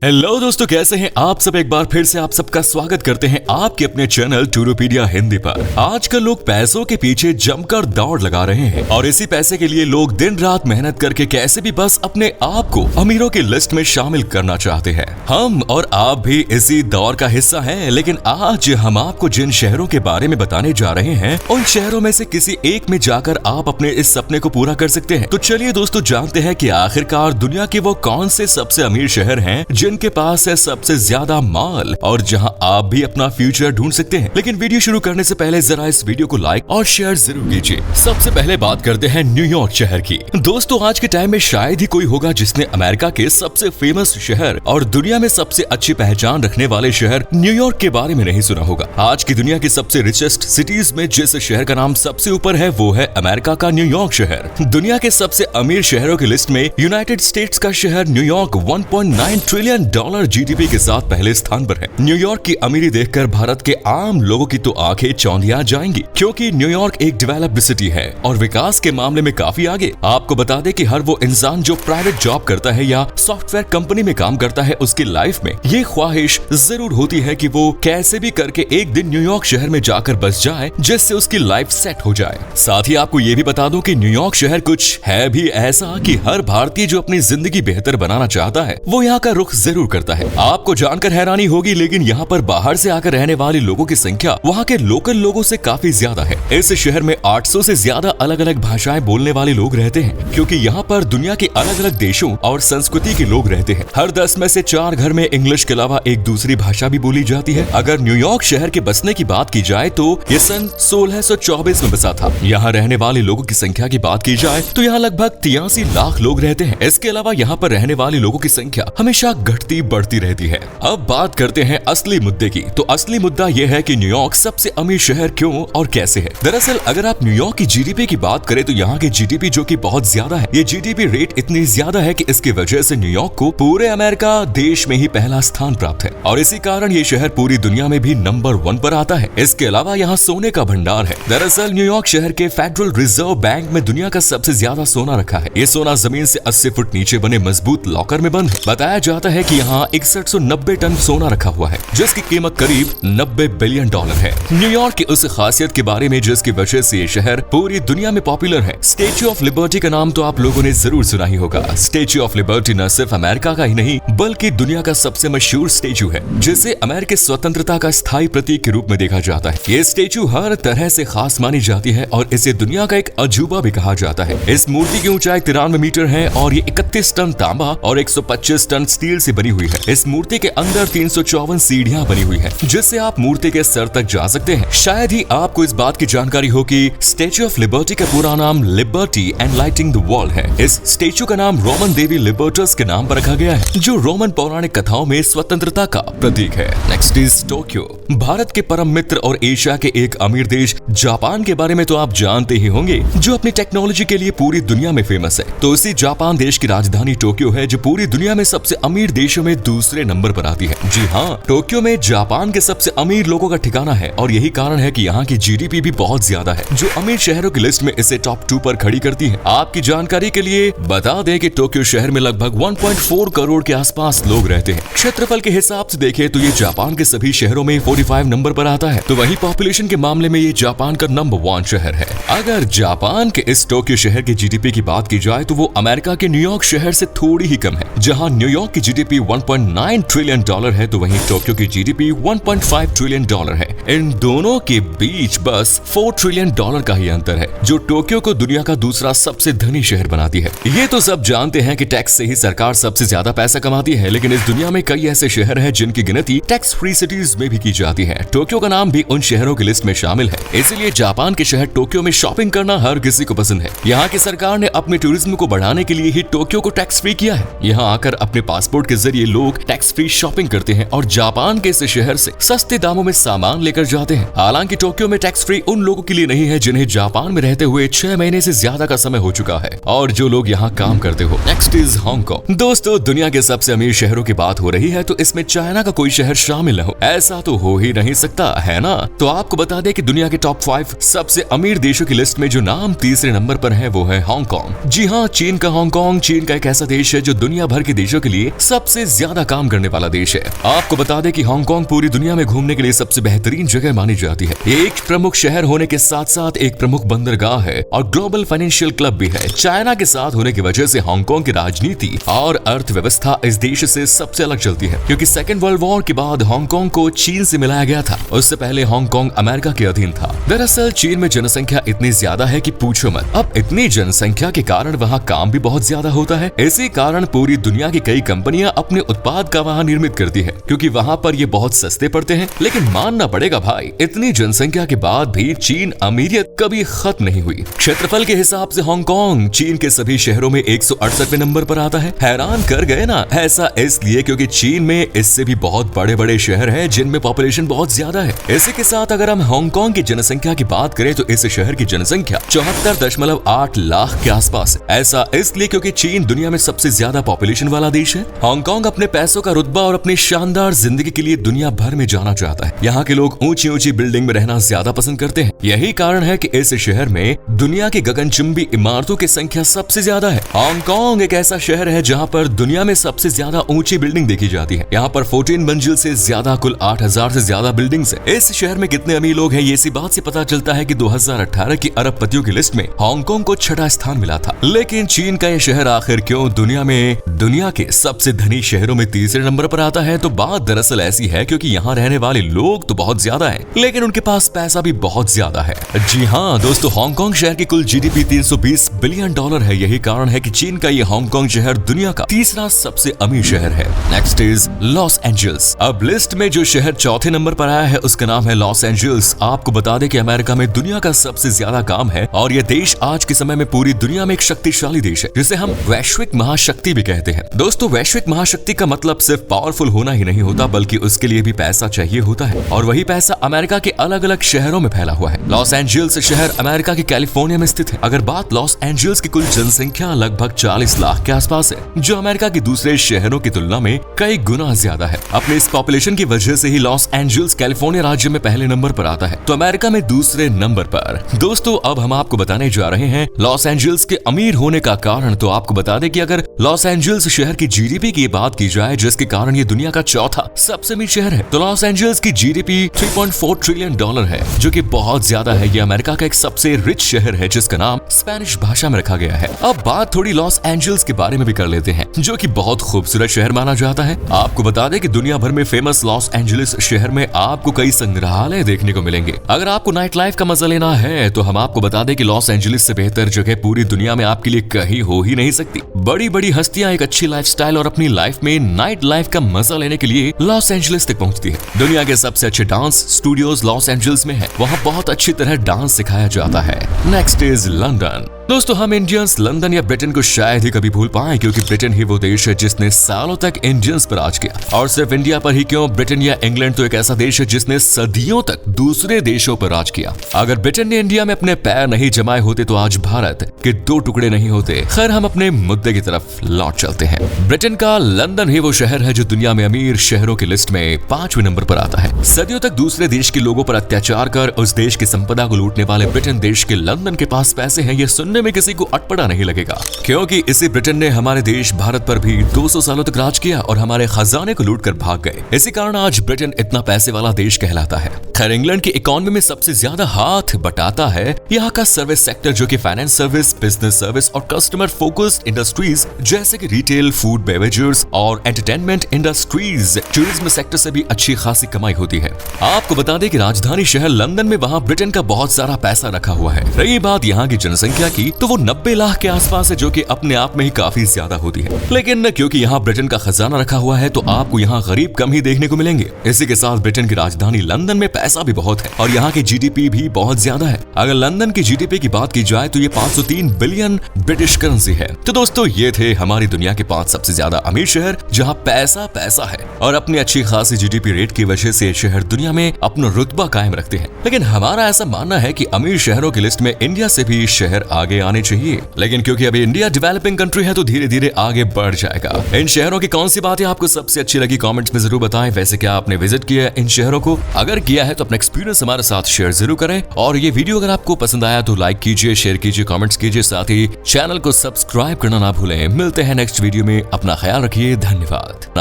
Hello दोस्तों, कैसे हैं आप सब। एक बार फिर से आप सबका स्वागत करते हैं आपके अपने चैनल टूरोपीडिया हिंदी पर। आजकल लोग पैसों के पीछे जमकर दौड़ लगा रहे हैं और इसी पैसे के लिए लोग दिन रात मेहनत करके कैसे भी बस अपने आप को अमीरों की लिस्ट में शामिल करना चाहते हैं। हम और आप भी इसी दौर का हिस्सा हैं, लेकिन आज हम आपको जिन शहरों के बारे में बताने जा रहे हैं उन शहरों में से किसी एक में जाकर आप अपने इस सपने को पूरा कर सकते हैं। तो चलिए दोस्तों, जानते हैं कि आखिरकार दुनिया के वो कौन से सबसे अमीर शहर हैं जिनके पास है सबसे ज्यादा माल और जहां आप भी अपना फ्यूचर ढूंढ सकते हैं। लेकिन वीडियो शुरू करने से पहले जरा इस वीडियो को लाइक और शेयर जरूर कीजिए। सबसे पहले बात करते हैं न्यूयॉर्क शहर की। दोस्तों, आज के टाइम में शायद ही कोई होगा जिसने अमेरिका के सबसे फेमस शहर और दुनिया में सबसे अच्छी पहचान रखने वाले शहर न्यूयॉर्क के बारे में नहीं सुना होगा। आज की दुनिया की सबसे रिचेस्ट सिटीज में जिस शहर का नाम सबसे ऊपर है वो है अमेरिका का न्यूयॉर्क शहर। दुनिया के सबसे अमीर शहरों की लिस्ट में यूनाइटेड स्टेट्स का शहर न्यूयॉर्क 1.9 ट्रिलियन डॉलर जीडीपी के साथ पहले स्थान पर है। न्यूयॉर्क की अमीरी देखकर भारत के आम लोगों की तो आंखें चौंधिया जाएंगी, क्योंकि न्यूयॉर्क एक डेवलप्ड सिटी है और विकास के मामले में काफी आगे। आपको बता दें कि हर वो इंसान जो प्राइवेट जॉब करता है या सॉफ्टवेयर कंपनी में काम करता है, उसकी लाइफ में ये ख्वाहिश जरूर होती है कि वो कैसे भी करके एक दिन न्यूयॉर्क शहर में जाकर बस जाए, जिससे उसकी लाइफ सेट हो जाए। साथ ही आपको ये भी बता दूं कि न्यूयॉर्क शहर कुछ है भी ऐसा कि हर भारतीय जो अपनी जिंदगी बेहतर बनाना चाहता है वो यहाँ का रुख जरूर करता है। आपको जानकर हैरानी होगी, लेकिन यहाँ पर बाहर से आकर रहने वाले लोगों की संख्या वहाँ के लोकल लोगों से काफी ज्यादा है। इस शहर में 800 से ज्यादा अलग अलग भाषाएं बोलने वाले लोग रहते हैं, क्योंकि यहाँ पर दुनिया के अलग अलग देशों और संस्कृति के लोग रहते हैं। हर 10 में से 4 घर में इंग्लिश के अलावा एक दूसरी भाषा भी बोली जाती है। अगर न्यूयॉर्क शहर के बसने की बात की जाए तो ये सन 1624 में बसा था। यहाँ रहने वाले लोगों की संख्या की बात की जाए तो यहाँ लगभग 83 लाख लोग रहते हैं। इसके अलावा यहाँ पर रहने वाले लोगों की संख्या हमेशा घटती बढ़ती रहती है। अब बात करते हैं असली मुद्दे की। तो असली मुद्दा यह है कि न्यूयॉर्क सबसे अमीर शहर क्यों और कैसे है। दरअसल अगर आप न्यूयॉर्क की जीडीपी की बात करें तो यहाँ की जीडीपी जो कि बहुत ज्यादा है, ये जीडीपी रेट इतनी ज्यादा है कि इसकी वजह से न्यूयॉर्क को पूरे अमेरिका देश में ही पहला स्थान प्राप्त है और इसी कारण ये शहर पूरी दुनिया में भी नंबर 1 पर आता है। इसके अलावा यहाँ सोने का भंडार है। दरअसल न्यूयॉर्क शहर के फेडरल रिजर्व बैंक में दुनिया का सबसे ज्यादा सोना रखा है। ये सोना जमीन से 80 फुट नीचे बने मजबूत लॉकर में बंद है। बताया जाता है कि यहाँ 6190 टन सोना रखा हुआ है, जिसकी कीमत करीब 90 बिलियन डॉलर है। न्यूयॉर्क की उस खासियत के बारे में जिसकी वजह से ये शहर पूरी दुनिया में पॉपुलर है। स्टैच्यू ऑफ लिबर्टी का नाम तो आप लोगों ने जरूर सुना ही होगा। स्टैच्यू ऑफ लिबर्टी न सिर्फ अमेरिका का ही नहीं बल्कि दुनिया का सबसे मशहूर स्टैच्यू है, जिसे अमेरिकी स्वतंत्रता का स्थायी प्रतीक के रूप में देखा जाता है। ये स्टैच्यू हर तरह से खास मानी जाती है और इसे दुनिया का एक अजूबा भी कहा जाता है। इस मूर्ति की ऊंचाई 93 मीटर है और ये 31 टन तांबा और 125 टन स्टील से बनी हुई है। इस मूर्ति के अंदर 354 सीढ़ियां बनी हुई है, जिससे आप मूर्ति के सर तक जा सकते हैं। शायद ही आपको इस बात की जानकारी हो कि स्टैच्यू ऑफ लिबर्टी का पूरा नाम लिबर्टी एनलाइटिंग द वर्ल्ड है। इस स्टैच्यू का नाम रोमन देवी लिबर्टस के नाम पर रखा गया है, जो रोमन पौराणिक कथाओं में स्वतंत्रता का प्रतीक है। Next is Tokyo. भारत के परम मित्र और एशिया के एक अमीर देश जापान के बारे में तो आप जानते ही होंगे, जो अपनी टेक्नोलॉजी के लिए पूरी दुनिया में फेमस है। तो इसी जापान देश की राजधानी टोक्यो है, जो पूरी दुनिया में सबसे अमीर देशों में दूसरे नंबर पर आती है। जी हाँ, टोक्यो में जापान के सबसे अमीर लोगों का ठिकाना है और यही कारण है कि यहाँ की जीडीपी भी बहुत ज्यादा है, जो अमीर शहरों की लिस्ट में इसे टॉप 2 पर खड़ी करती है। आपकी जानकारी के लिए बता दें कि टोक्यो शहर में लगभग 1.4 करोड़ के आसपास लोग रहते हैं। क्षेत्रफल के हिसाब से देखें तो ये जापान के सभी शहरों में 45 नंबर पर आता है। तो वहीं पॉपुलेशन के मामले में ये जापान का नंबर 1 शहर है। अगर जापान के इस टोक्यो शहर की जीडीपी की बात की जाए तो वो अमेरिका के न्यूयॉर्क शहर से थोड़ी ही कम है। जहाँ न्यूयॉर्क की जीडीपी 1.9 ट्रिलियन डॉलर है तो वहीं टोक्यो की जीडीपी 1.5 ट्रिलियन डॉलर है। इन दोनों के बीच बस 4 ट्रिलियन डॉलर का ही अंतर है, जो टोक्यो को दुनिया का दूसरा सबसे धनी शहर बनाती है। ये तो सब जानते हैं कि टैक्स से ही सरकार सबसे ज्यादा पैसा कमाती है, लेकिन इस दुनिया में कई ऐसे शहर हैं जिनकी गिनती टैक्स फ्री सिटीज में भी की जाती है। टोक्यो का नाम भी उन शहरों की लिस्ट में शामिल है। इसीलिए जापान के शहर टोक्यो में शॉपिंग करना हर किसी को पसंद है। यहाँ की सरकार ने अपने टूरिज्म को बढ़ाने के लिए ही टोक्यो को टैक्स फ्री किया है। यहाँ आकर अपने पासपोर्ट के जरिए लोग टैक्स फ्री शॉपिंग करते हैं और जापान के इस शहर से सस्ते दामों में सामान लेकर जाते हैं। हालांकि टोक्यो में टैक्स फ्री उन लोगों के लिए नहीं है जिन्हें जापान में रहते हुए 6 महीने से ज्यादा का समय हो चुका है और जो लोग यहाँ काम करते हो। Next is Hong Kong. दोस्तों, दुनिया के सबसे अमीर शहरों की बात हो रही है तो इसमें चाइना का कोई शहर शामिल न हो, ऐसा तो हो ही नहीं सकता, है ना। तो आपको बता दें कि दुनिया के टॉप 5 सबसे अमीर देशों की लिस्ट में जो नाम तीसरे नंबर पर है वो है हांगकांग। जी हाँ, चीन का हांगकांग। चीन का एक ऐसा देश है जो दुनिया भर के देशों के लिए सबसे सबसे ज्यादा काम करने वाला देश है। आपको बता दें कि हांगकांग पूरी दुनिया में घूमने के लिए सबसे बेहतरीन जगह मानी जाती है। ये एक प्रमुख शहर होने के साथ साथ एक प्रमुख बंदरगाह है और ग्लोबल फाइनेंशियल क्लब भी है। चाइना के साथ होने की वजह से हांगकांग की राजनीति और अर्थव्यवस्था इस देश से सबसे अलग चलती है, क्योंकि सेकेंड वर्ल्ड वॉर के बाद हांगकांग को चीन से मिलाया गया था। उससे पहले हांगकांग अमेरिका के अधीन था। दरअसल चीन में जनसंख्या इतनी ज्यादा है कि पूछो मत। अब इतनी जनसंख्या के कारण वहाँ काम भी बहुत ज्यादा होता है। इसी कारण पूरी दुनिया की कई कंपनियां अपने उत्पाद का वहाँ निर्मित करती है, क्योंकि वहाँ पर ये बहुत सस्ते पड़ते हैं। लेकिन मानना पड़ेगा भाई, इतनी जनसंख्या के बाद भी चीन अमीरियत कभी खत्म नहीं हुई। क्षेत्रफल के हिसाब से हांगकांग चीन के सभी शहरों में 168वें नंबर पर आता है। हैरान कर गए ना? ऐसा इसलिए क्योंकि चीन में इससे भी बहुत बड़े बड़े शहर हैं जिनमें पॉपुलेशन बहुत ज्यादा है। इसी के साथ अगर हम हांगकांग की जनसंख्या की बात करें तो इस शहर की जनसंख्या 74.8 लाख के आसपास है। ऐसा इसलिए क्योंकि चीन दुनिया में सबसे ज्यादा पॉपुलेशन वाला देश है। हांगकांग अपने पैसों का रुतबा और अपनी शानदार जिंदगी के लिए दुनिया भर में जाना चाहता है। यहाँ के लोग ऊंची ऊंची बिल्डिंग में रहना ज्यादा पसंद करते हैं। यही कारण है कि इस शहर में दुनिया की गगनचुंबी इमारतों की संख्या सबसे ज्यादा है। हांगकांग एक ऐसा शहर है जहाँ पर दुनिया में सबसे ज्यादा ऊंची बिल्डिंग देखी जाती है। यहाँ पर 14 मंजिल से ज्यादा कुल 8000 से ज्यादा बिल्डिंग्स है। इस शहर में कितने अमीर लोग हैं ये इसी बात से पता चलता है कि 2018 की अरबपतियों की लिस्ट में हांगकांग को 6वां स्थान मिला था। लेकिन चीन का यह शहर आखिर क्यों दुनिया के सबसे धनी शहरों में तीसरे नंबर पर आता है? तो बात दरअसल ऐसी है क्योंकि यहाँ रहने वाले लोग तो बहुत ज्यादा हैं, लेकिन उनके पास पैसा भी बहुत ज्यादा है। जी हाँ दोस्तों, हांगकांग शहर की कुल जीडीपी $320 बिलियन है। यही कारण है कि चीन का ये हांगकांग शहर दुनिया का तीसरा सबसे अमीर शहर है। Next is Los Angeles. अब लिस्ट में जो शहर चौथे नंबर पर आया है उसका नाम है लॉस एंजल्स। आपको बता दें कि अमेरिका में दुनिया का सबसे ज्यादा काम है और यह देश आज के समय में पूरी दुनिया में एक शक्तिशाली देश है, जिसे हम वैश्विक महाशक्ति भी कहते हैं। दोस्तों, वैश्विक महाशक्ति का मतलब सिर्फ पावरफुल होना ही नहीं होता, बल्कि उसके लिए भी पैसा चाहिए होता है, और वही पैसा अमेरिका के अलग अलग शहरों में फैला हुआ है। लॉस एंजल्स शहर अमेरिका के कैलिफोर्निया में स्थित है। अगर बात लॉस एंजल्स की कुल जनसंख्या लगभग 40 लाख के आसपास है, जो अमेरिका के दूसरे शहरों की तुलना में कई गुना ज्यादा है। अपने इस पॉपुलेशन की वजह से ही लॉस एंजल्स कैलिफोर्निया राज्य में पहले नंबर पर आता है, तो अमेरिका में दूसरे नंबर पर। दोस्तों, अब हम आपको बताने जा रहे हैं लॉस एंजल्स के अमीर होने का कारण। तो आपको बता दें कि अगर लॉस एंजल्स शहर की जीडीपी की बात की जाए, जिसके कारण ये दुनिया का चौथा सबसे अमीर शहर है, तो लॉस एंजल्स की जीडीपी $3.4 ट्रिलियन है, जो कि बहुत ज्यादा है। ये अमेरिका का एक सबसे रिच शहर है जिसका नाम स्पेनिश भाषा में रखा गया है। अब बात थोड़ी लॉस एंजल्स के बारे में भी कर लेते हैं, जो कि बहुत खूबसूरत शहर माना जाता है। आपको बता दें कि दुनिया भर में फेमस लॉस एंजलिस शहर में आपको कई संग्रहालय देखने को मिलेंगे। अगर आपको नाइट लाइफ का मजा लेना है तो हम आपको बता दें कि लॉस एंजलिस से बेहतर जगह पूरी दुनिया में आपके लिए कहीं हो ही नहीं सकती। बड़ी बड़ी हस्तियां एक अच्छी लाइफस्टाइल और अपनी लाइफ में नाइट लाइफ का मजा लेने के लिए लॉस एंजलिस तक पहुंचती है। दुनिया के सबसे अच्छे डांस स्टूडियोज लॉस एंजलिस में है। वहाँ बहुत अच्छी तरह डांस सिखाया जाता है। Next is London. दोस्तों, हम इंडियंस लंदन या ब्रिटेन को शायद ही कभी भूल पाए, क्योंकि ब्रिटेन ही वो देश है जिसने सालों तक इंडियंस पर राज किया। और सिर्फ इंडिया पर ही क्यों, ब्रिटेन या इंग्लैंड तो एक ऐसा देश है जिसने सदियों तक दूसरे देशों पर राज किया। अगर ब्रिटेन ने इंडिया में अपने पैर नहीं जमाए होते तो आज भारत के 2 टुकड़े नहीं होते। खैर, हम अपने मुद्दे की तरफ लौट चलते हैं। ब्रिटेन का लंदन ही वो शहर है जो दुनिया में अमीर शहरों की लिस्ट में 5वें नंबर पर आता है। सदियों तक दूसरे देश के लोगों पर अत्याचार कर उस देश की संपदा को लूटने वाले ब्रिटेन देश के लंदन के पास पैसे हैं, ये सुनने में किसी को अटपटा नहीं लगेगा, क्योंकि इसी ब्रिटेन ने हमारे देश भारत पर भी 200 सालों तक राज किया और हमारे खजाने को लूटकर भाग गए। इसी कारण आज ब्रिटेन इतना पैसे वाला देश कहलाता है। खैर, इंग्लैंड की इकोनॉमी में सबसे ज्यादा हाथ बटाता है यहाँ का सर्विस सेक्टर, जो कि फाइनेंस सर्विस, बिजनेस सर्विस और कस्टमर फोकस्ड इंडस्ट्रीज जैसे कि रिटेल, फूड, बेवरेजेस और एंटरटेनमेंट इंडस्ट्रीज, टूरिज्म सेक्टर से भी अच्छी खासी कमाई होती है। आपको बता दें कि राजधानी शहर लंदन में वहाँ ब्रिटेन का बहुत सारा पैसा रखा हुआ है। रही बात यहाँ की जनसंख्या की, तो वो 90 लाख के आसपास है, जो कि अपने आप में ही काफी ज्यादा होती है। लेकिन क्योंकि यहाँ ब्रिटेन का खजाना रखा हुआ है, तो आपको यहाँ गरीब कम ही देखने को मिलेंगे। इसी के साथ ब्रिटेन की राजधानी लंदन में पैसा भी बहुत है और यहाँ की जीडीपी भी बहुत ज्यादा है। अगर लंदन की जीडीपी की बात की जाए तो ये 503 बिलियन ब्रिटिश करेंसी है। तो दोस्तों, ये थे हमारी दुनिया के 5 सबसे ज्यादा अमीर शहर जहाँ पैसा पैसा है और अपनी अच्छी खासी जीडीपी रेट की वजह से शहर दुनिया में अपना रुतबा कायम रखते हैं। लेकिन हमारा ऐसा मानना है कि अमीर शहरों की लिस्ट में इंडिया से भी शहर आगे आने चाहिए। लेकिन क्योंकि अभी इंडिया डेवलपिंग कंट्री है, तो धीरे धीरे आगे बढ़ जाएगा। इन शहरों की कौन सी बातें आपको सबसे अच्छी लगी कमेंट्स में जरूर बताएं। वैसे क्या आपने विजिट किया इन शहरों को? अगर किया है है तो अपना एक्सपीरियंस हमारे साथ शेयर जरूर करें। और ये वीडियो अगर आपको पसंद आया तो लाइक कीजिए, शेयर कीजिए, कमेंट्स कीजिए, साथ ही चैनल को सब्सक्राइब करना ना भूलें। मिलते हैं नेक्स्ट वीडियो में, अपना ख्याल रखिए, धन्यवाद।